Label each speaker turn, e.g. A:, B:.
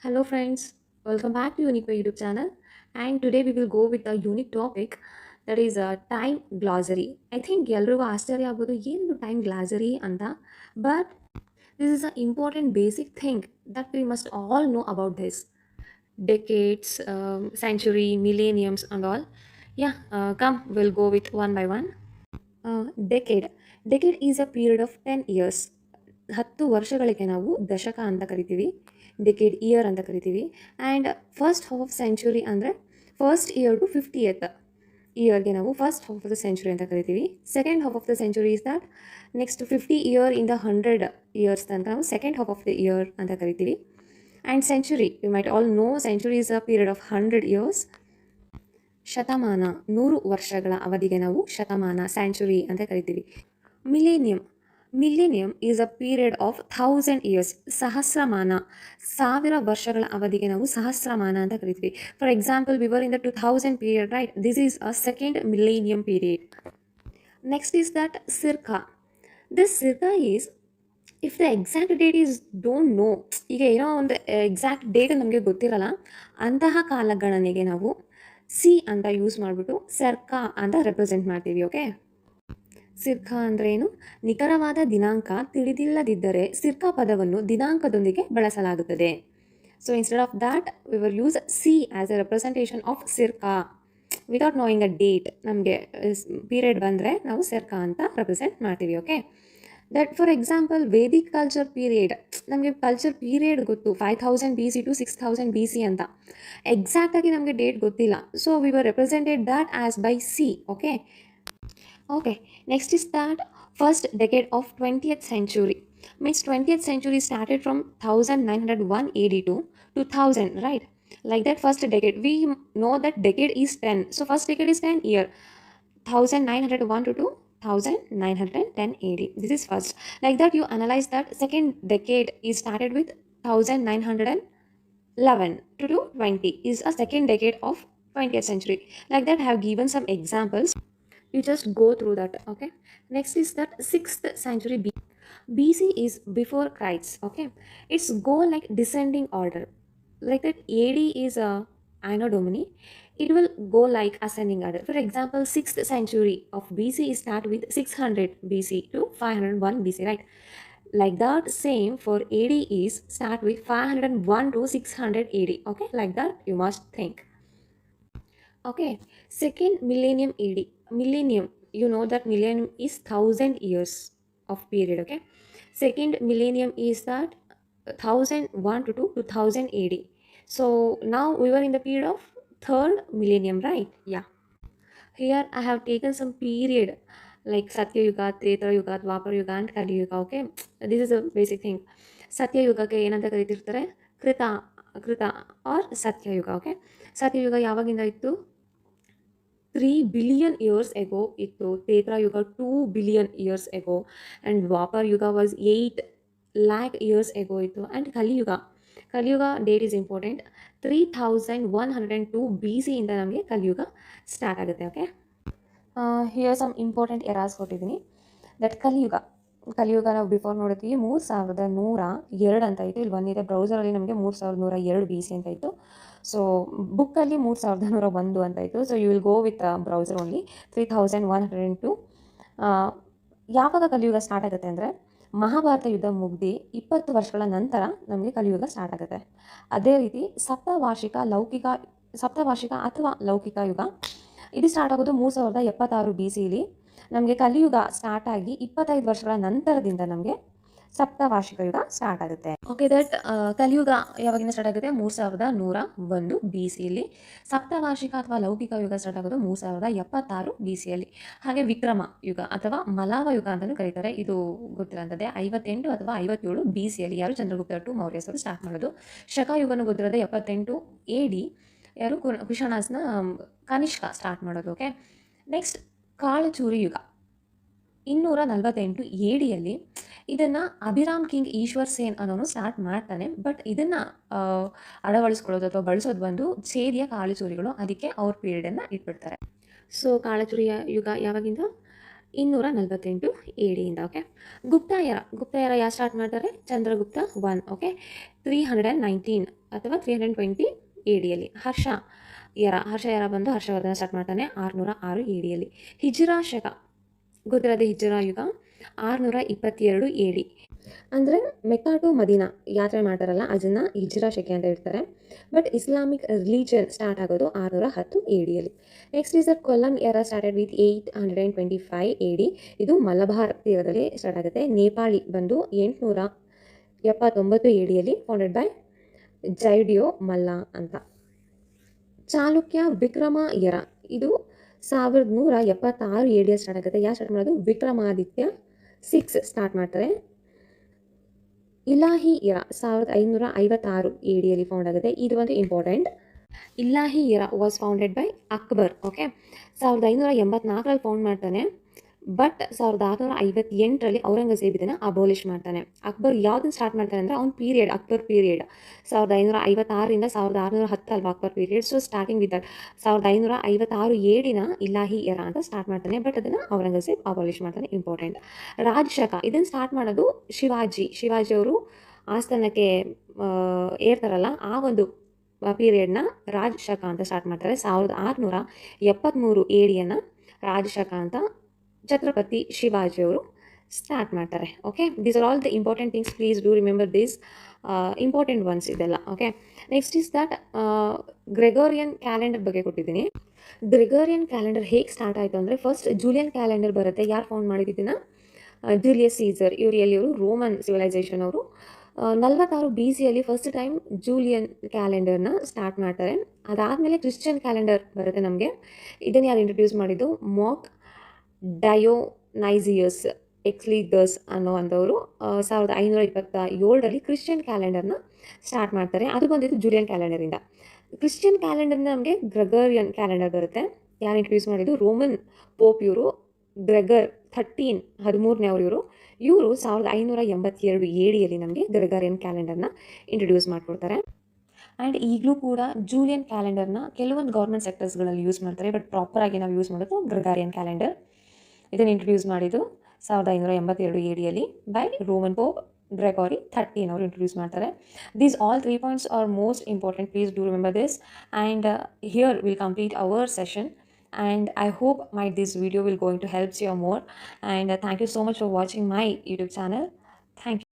A: Hello friends, welcome back to Unique YouTube channel. And today we will go with a unique topic that is a time glossary. I think ಎಲ್ರಿಗೂ ಆಶ್ಚರ್ಯ ಆಗ್ಬೋದು ಏನು time glossary ಅಂತ, but this is an important basic thing that we must all know about this. Decades, century, millenniums and all. Yeah, come, we'll go with one by one. Decade decade is a period of 10 years. 10 ವರ್ಷಗಳಿಗೆ ನಾವು ದಶಕ ಅಂತ ಕರಿತೀವಿ, decade year ಅಂತ ಕರಿತೀವಿ. And first half of century ಅಂದರೆ first year to 50th ಇಯರ್ಗೆ ನಾವು first half of the century ಅಂತ ಕರಿತೀವಿ. Second half of the century is that next 50 year ಇಂದ 100 years ತನಕ ನಾವು second half of the year ಅಂತ ಕರಿತೀವಿ. And century, you might all know, century is a period of 100 years. ಶತಮಾನ, 100 ವರ್ಷಗಳ ಅವಧಿಗೆ ನಾವು ಶತಮಾನ, ಸೆಂಚುರಿ ಅಂತ ಕರಿತೀವಿ. Millennium, millennium is a period of 1000 years. ಸಹಸ್ರಮಾನ, 1000 ವರ್ಷಗಳ ಅವಧಿಗೆ ನಾವು ಸಹಸ್ರಮಾನ ಅಂತ ಕರಿತೀವಿ. For example, we were in the 2000 period, right? This is a second millennium period. Next is that circa. This circa is, if the exact date is don't know, ಈಗ ಏನೋ ಒಂದು ಎಕ್ಸಾಕ್ಟ್ ಡೇಟ್ ನಮಗೆ ಗೊತ್ತಿರಲ್ಲ, ಅಂತಹ ಕಾಲಗಣನೆಗೆ ನಾವು ಸಿ ಅಂತ use ಮಾಡಿಬಿಟ್ಟು ಸರ್ಕಾ ಅಂತ ರೆಪ್ರೆಸೆಂಟ್ ಮಾಡ್ತೀವಿ. ಓಕೆ, ಸಿರ್ಕಾ ಅಂದರೆ ಏನು? ನಿಖರವಾದ ದಿನಾಂಕ ತಿಳಿದಿಲ್ಲದಿದ್ದರೆ ಸಿರ್ಕಾ ಪದವನ್ನು ದಿನಾಂಕದೊಂದಿಗೆ ಬಳಸಲಾಗುತ್ತದೆ. So instead of that we will use C as a representation of circa without knowing a date. ನಮಗೆ ಪೀರಿಯಡ್ ಬಂದರೆ ನಾವು ಸಿರ್ಕಾ ಅಂತ ರೆಪ್ರೆಸೆಂಟ್ ಮಾಡ್ತೀವಿ. Okay, that for example Vedic culture period, ನಮಗೆ ಕಲ್ಚರ್ ಪೀರಿಯಡ್ ಗೊತ್ತು 5000 BC ಟು 6000 BC ಅಂತ, ಎಕ್ಸಾಕ್ಟಾಗಿ ನಮಗೆ date ಗೊತ್ತಿಲ್ಲ. So we were represented that as by C. Okay, okay, next is that first decade of 20th century. Means 20th century started from 1901 AD to 2000, right? Like that first decade, we know that decade is 10, so first decade is 10 year, 1901 to 2910 AD. This is first. Like that you analyze that second decade is started with 1911 to 20 is a second decade of 20th century. Like that I have given some examples, you just go through that. Okay, next is that 6th century BC is before Christ. Okay, it's go like descending order. Like that AD is a Anno Domini, it will go like ascending order. For example, 6th century of BC is start with 600 BC to 501 BC, right? Like that same for AD is start with 501 to 600 AD. Okay, like that you must think. Okay, second millennium AD. Millennium, you know that millennium is 1000 years of period. Okay, second millennium is that 1001 to 2000 AD. So now we were in the period of third millennium, right? Yeah, here I have taken some period like Satya Yuga, Treta Yuga, Dwapar Yuga and Kali Yuga. Okay, this is a basic thing. Satya Yuga ke ಏನಂತ ಕರೀತಿರ್ತಾರೆ? ಕೃತ, ಕೃತ R ಸತ್ಯ ಯುಗ. Okay, ಸತ್ಯ ಯುಗ ಯಾವಾಗಿಂದ ಇತ್ತು? 3 billion years ago ಇತ್ತು. Tetra Yuga 2 billion years ago, and Dwapar Yuga was 8 lakh years ago ಇತ್ತು. And Kali Yuga date is important. 3102 BC ಇಂದ ನಮಗೆ ಕಲಿಯುಗ ಸ್ಟಾರ್ಟ್ ಆಗುತ್ತೆ. ಓಕೆ, ಹಿಯರ್ ಸಮ್ ಇಂಪಾರ್ಟೆಂಟ್ ಎರಾಸ್ ಕೊಟ್ಟಿದ್ದೀನಿ. ದಟ್ ಕಲಿಯುಗ ನಾವು ಬಿಫೋರ್ ನೋಡಿದ್ವಿ 3102 ಅಂತ ಇತ್ತು. ಇಲ್ಲಿ ಬಂದಿದೆ ಬ್ರೌಸರಲ್ಲಿ ನಮಗೆ 3102 BC ಅಂತ ಇತ್ತು. ಸೊ ಬುಕ್ಕಲ್ಲಿ 3101 ಅಂತ ಇತ್ತು. So you will go with browser only. 3102 ಯಾವಾಗ ಕಲಿಯುಗ ಸ್ಟಾರ್ಟ್ ಆಗುತ್ತೆ ಅಂದರೆ ಮಹಾಭಾರತ ಯುದ್ಧ ಮುಗ್ದು 20 ವರ್ಷಗಳ ನಂತರ ನಮಗೆ ಕಲಿಯುಗ ಸ್ಟಾರ್ಟ್ ಆಗುತ್ತೆ. ಅದೇ ರೀತಿ ಸಪ್ತವಾರ್ಷಿಕ ಅಥವಾ ಲೌಕಿಕ ಯುಗ ಇದು ಸ್ಟಾರ್ಟ್ ಆಗೋದು 3076 BCಲಿ. ನಮಗೆ ಕಲಿಯುಗ ಸ್ಟಾರ್ಟ್ ಆಗಿ 25 ವರ್ಷಗಳ ನಂತರದಿಂದ ನಮಗೆ ಸಪ್ತವಾರ್ಷಿಕ ಯುಗ ಸ್ಟಾರ್ಟ್ ಆಗುತ್ತೆ. ಓಕೆ, ದಟ್ ಕಲಿಯುಗ ಯಾವಾಗಿಂದ ಸ್ಟಾರ್ಟ್ ಆಗುತ್ತೆ? 3101 BCಲಿ. ಸಪ್ತವಾರ್ಷಿಕ ಅಥವಾ ಲೌಕಿಕ ಯುಗ ಸ್ಟಾರ್ಟ್ ಆಗೋದು 3076 BCಯಲ್ಲಿ. ಹಾಗೆ ವಿಕ್ರಮ ಯುಗ ಅಥವಾ ಮಲಾವ ಯುಗ ಅಂತಲೂ ಕರೀತಾರೆ. ಇದು ಗೊತ್ತಿರೋಂಥದ್ದೇ. 58 ಅಥವಾ 57 BCಯಲ್ಲಿ ಯಾರು? ಚಂದ್ರಗುಪ್ತ ಟು ಮೌರ್ಯಸರು ಸ್ಟಾರ್ಟ್ ಮಾಡೋದು. ಶಕಯುಗನೂ ಗೊತ್ತಿರೋದೇ 78 AD, ಯಾರು? ಕುಶಾಣಾಸ್ನ ಕನಿಷ್ಕ ಸ್ಟಾರ್ಟ್ ಮಾಡೋದು. ಓಕೆ, ನೆಕ್ಸ್ಟ್ ಕಾಳಚೂರಿ ಯುಗ 248 ADಯಲ್ಲಿ. ಇದನ್ನು ಅಭಿರಾಮ್ ಕಿಂಗ್ ಈಶ್ವರ್ ಸೇನ್ ಅನ್ನೋನು ಸ್ಟಾರ್ಟ್ ಮಾಡ್ತಾನೆ. ಬಟ್ ಇದನ್ನು ಅಳವಡಿಸ್ಕೊಳ್ಳೋದು ಅಥವಾ ಬಳಸೋದು ಬಂದು ಸೇರಿಯ ಕಾಳಚೂರಿಗಳು, ಅದಕ್ಕೆ ಅವ್ರ ಪೀರಿಯಡನ್ನು ಇಟ್ಬಿಡ್ತಾರೆ. ಸೊ ಕಾಳಚೂರಿಯ ಯುಗ ಯಾವಾಗಿಂದ? 248 AD ಇಂದ. ಓಕೆ, ಗುಪ್ತಾಯರ ಯಾರು ಸ್ಟಾರ್ಟ್ ಮಾಡ್ತಾರೆ? ಚಂದ್ರಗುಪ್ತ 1. ಓಕೆ, 319 ಅಥವಾ 320 ADಯಲ್ಲಿ. ಹರ್ಷ ಯರ ಬಂದು ಹರ್ಷವರ್ಧನ ಸ್ಟಾರ್ಟ್ ಮಾಡ್ತಾನೆ 606 ADಯಲ್ಲಿ. ಹಿಜ್ರಾ ಶಕ ಗೊತ್ತಿರೋದು, ಹಿಜ್ರಾ ಯುಗ 622 AD. ಅಂದರೆ ಮೆಕ್ಕಾ ಟು ಮದೀನಾ ಯಾತ್ರೆ ಮಾಡ್ತಾರಲ್ಲ ಅದನ್ನು ಹಿಜ್ರಾ ಶಕೆ ಅಂತ ಹೇಳ್ತಾರೆ. ಬಟ್ ಇಸ್ಲಾಮಿಕ್ ರಿಲಿಜನ್ ಸ್ಟಾರ್ಟ್ ಆಗೋದು 610 ADಯಲ್ಲಿ. Next is Kollam era started with 825 AD. ಇದು ಮಲಬಾರ್ ತೀರದಲ್ಲಿ ಸ್ಟಾರ್ಟ್ ಆಗುತ್ತೆ. ನೇಪಾಳಿ ಬಂದು 879 ADಯಲ್ಲಿ ಫೌಂಡೆಡ್ ಬೈ ಜೈಡಿಯೋ ಮಲ್ಲಾ ಅಂತ. ಚಾಲುಕ್ಯ ವಿಕ್ರಮ ಎರ ಇದು 1176 ADಯಲ್ಲಿ ಸ್ಟಾರ್ಟ್ ಆಗುತ್ತೆ. ಯಾರು ಸ್ಟಾರ್ಟ್ ಮಾಡೋದು? ವಿಕ್ರಮಾದಿತ್ಯ 6 ಸ್ಟಾರ್ಟ್ ಮಾಡ್ತಾರೆ. ಇಲಾಹಿ ಇರಾ 1556 ADಯಲ್ಲಿ ಫೌಂಡ್ ಆಗುತ್ತೆ. ಇದು ಒಂದು important. Ilahi era was founded by Akbar. Okay, 1584ರಲ್ಲಿ ಫೌಂಡ್ ಮಾಡ್ತಾನೆ. ಬಟ್ 1658ರಲ್ಲಿ ಔರಂಗಜೇಬ್ ಇದನ್ನು ಅಬೋಲಿಷ್ ಮಾಡ್ತಾನೆ. ಅಕ್ಬರ್ ಯಾವುದನ್ನು ಸ್ಟಾರ್ಟ್ ಮಾಡ್ತಾನೆ ಅಂದರೆ ಅವ್ನ ಪೀರಿಯಡ್, ಅಕ್ಬರ್ ಪೀರಿಯಡ್ 1556ರಿಂದ 1610 ಅಲ್ವಾ Akbar period. So starting with that 1556 ADನ ಇಲಾಹಿ ಎರಾ ಅಂತ ಸ್ಟಾರ್ಟ್ ಮಾಡ್ತಾನೆ. ಬಟ್ ಅದನ್ನು ಔರಂಗಜೇಬ್ ಅಬೋಲಿಷ್ ಮಾಡ್ತಾನೆ. ಇಂಪಾರ್ಟೆಂಟ್. ರಾಜಶಕ ಇದನ್ನು ಸ್ಟಾರ್ಟ್ ಮಾಡೋದು ಶಿವಾಜಿ ಅವರು ಆಸ್ಥಾನಕ್ಕೆ ಏರ್ತಾರಲ್ಲ ಆ ಒಂದು ಪೀರಿಯಡ್ನ ರಾಜಶಕ ಅಂತ ಸ್ಟಾರ್ಟ್ ಮಾಡ್ತಾರೆ. 1673 ADಯನ್ನು ರಾಜಶಕ ಅಂತ ಛತ್ರಪತಿ ಶಿವಾಜಿಯವರು ಸ್ಟಾರ್ಟ್ ಮಾಡ್ತಾರೆ. Okay, these are all the important things. Please do remember this important ones ಇದೆಲ್ಲ. Okay, next is that Gregorian calendar ಬಗ್ಗೆ ಕೊಟ್ಟಿದ್ದೀನಿ. ಗ್ರೆಗೋರಿಯನ್ ಕ್ಯಾಲೆಂಡರ್ ಹೇಗೆ ಸ್ಟಾರ್ಟ್ ಆಯಿತು ಅಂದರೆ ಫಸ್ಟ್ ಜೂಲಿಯನ್ ಕ್ಯಾಲೆಂಡರ್ ಬರುತ್ತೆ. ಯಾರು ಫೌಂಡ್ ಮಾಡಿದ್ದನ್ನ? Julius Caesar. ಇವರು ರೋಮನ್ ಸಿವಿಲೈಸೇಷನ್ ಅವರು 46 BCಯಲ್ಲಿ ಫಸ್ಟ್ ಟೈಮ್ ಜೂಲಿಯನ್ ಕ್ಯಾಲೆಂಡರ್ನ ಸ್ಟಾರ್ಟ್ ಮಾಡ್ತಾರೆ. ಅದಾದಮೇಲೆ ಕ್ರಿಶ್ಚಿಯನ್ ಕ್ಯಾಲೆಂಡರ್ ಬರುತ್ತೆ ನಮಗೆ. ಇದನ್ನು ಯಾರು ಇಂಟ್ರೊಡ್ಯೂಸ್ ಮಾಡಿದ್ದು? ಮಾಕ್ ಡಯೋನೈಸಿಯಸ್ ಎಕ್ಸ್ಲಿಗಸ್ ಅನ್ನೋವಂಥವರು 1527ರಲ್ಲಿ ಕ್ರಿಶ್ಚಿಯನ್ ಕ್ಯಾಲೆಂಡರ್ನ ಸ್ಟಾರ್ಟ್ ಮಾಡ್ತಾರೆ. ಅದು ಬಂದಿದ್ದು ಜೂಲಿಯನ್ ಕ್ಯಾಲೆಂಡರಿಂದ. ಕ್ರಿಶ್ಚಿಯನ್ ಕ್ಯಾಲೆಂಡರ್ನ ನಮಗೆ ಗ್ರೆಗೋರಿಯನ್ ಕ್ಯಾಲೆಂಡರ್ ಬರುತ್ತೆ. ಯಾರು ಇಂಟ್ರೊಡ್ಯೂಸ್ ಮಾಡಿದ್ದು? ರೋಮನ್ ಪೋಪ್ ಇವರು, ಗ್ರೆಗರ್ 13ನೇವರು. ಇವರು 1582 ADಯಲ್ಲಿ ನಮಗೆ ಗ್ರೆಗೋರಿಯನ್ ಕ್ಯಾಲೆಂಡರ್ನ ಇಂಟ್ರೊಡ್ಯೂಸ್ ಮಾಡಿಕೊಡ್ತಾರೆ. ಆ್ಯಂಡ್ ಈಗಲೂ ಕೂಡ ಜೂಲಿಯನ್ ಕ್ಯಾಲೆಂಡರ್ನ ಕೆಲವೊಂದು ಗೌರ್ಮೆಂಟ್ ಸೆಕ್ಟರ್ಸ್ಗಳಲ್ಲಿ ಯೂಸ್ ಮಾಡ್ತಾರೆ. ಬಟ್ ಪ್ರಾಪರಾಗಿ ನಾವು ಯೂಸ್ ಮಾಡೋದು ಗ್ರೆಗೋರಿಯನ್ ಕ್ಯಾಲೆಂಡರ್. ಇದನ್ನು ಇಂಟ್ರೊಡ್ಯೂಸ್ ಮಾಡಿದ್ದು 1582 ADಯಲ್ಲಿ ಬೈ ರೋಮನ್ ಪೋಪ್ ಗ್ರೆಗೋರಿ 13 ಅವರು ಇಂಟ್ರೊಡ್ಯೂಸ್ ಮಾಡ್ತಾರೆ. These all 3 points are most important. Please do remember this. And here will complete our session. And I hope this video will going to help you more. And thank you so much for watching my YouTube channel. Thank you.